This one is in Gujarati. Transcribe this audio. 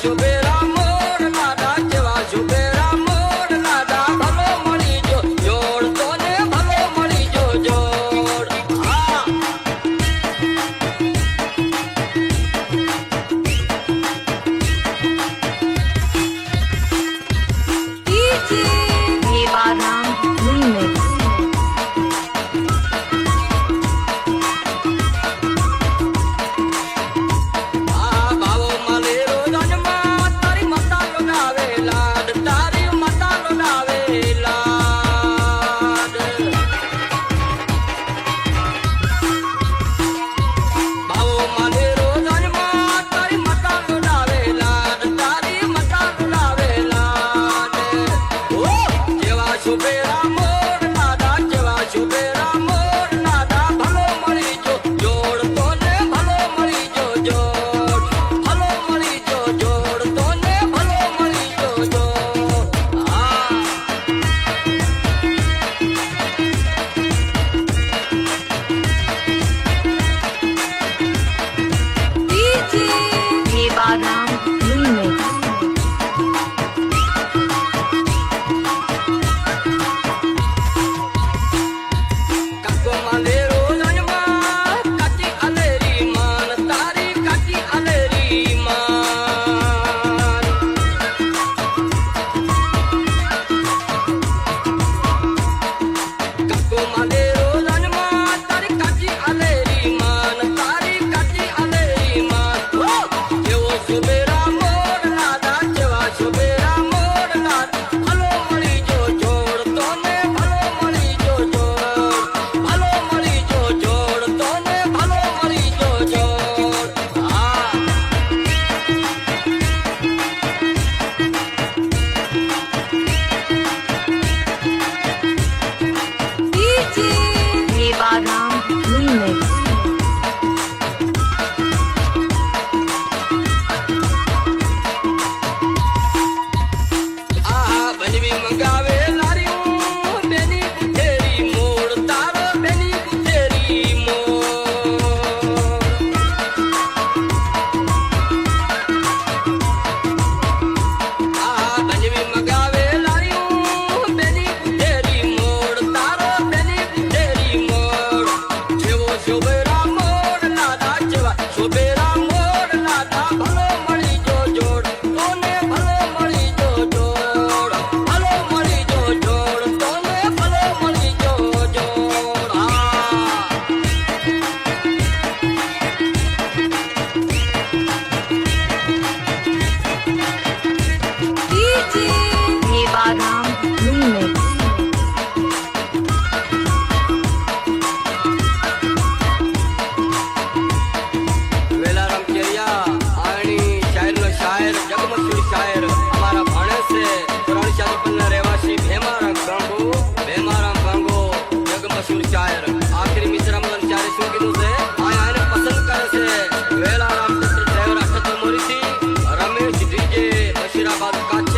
શુભેરા મોર નાદા જેવા શુભેરા મોર નાદા ભલો મળી જો જોડ તો ને ભલો મળી જો જોડ હા દેવારામ remix. શુભેરા મોર નાદા જેવા શુભેરા મોર નાદા ભલો મળી જો જોડ તો ને ભલો મળી જો જોડ ભલો મળી જો જોડ તો ને ભલો મળી જો જોડ હા દેવારામ remix. શુભેરા મોર નાદા જેવા શુભેરા મોર નાદા ભલો મળી જો જોડ તો ને ભલો મળી જો જોડ ભલો મળી જો જોડ તો ને ભલો મળી જો જોડ હા દેવારામ remix. બનવી મંગાવે લારીઓ બેની ગુથેરી મોડ તારો બેની ગુથેરી મોડ બનવી મંગાવે લારીઓ બેની ગુથેરી મોડ તારો બેની ગુથેરી મોડ જેવો શુભેરા મોડ નાદા જેવા શુભેરા મોડ નાદા ભલો મળી જો જોડ તોને ભલો મળી જો જોડ ભલો મળી જો જોડ તો ને ભલો મળી જો જોડ હા દેવારામ remix. વેલારામ કેરિયા આણી શાયરનો શાયર જગમશહૂર શાયર અમારા ભાણે છે પુરાણી શાદીપલના રહેવાસી ભેમારામ ગાંગો જગમશહૂર શાયર આખરી મિશ્રામાં ચારે શું કીધું છે આને પસંદ કરે છે વેલારામ ડ્રાઈવર અક્ષત મોરીથી રમેશ ડીજે બશીરાબાદ કાચ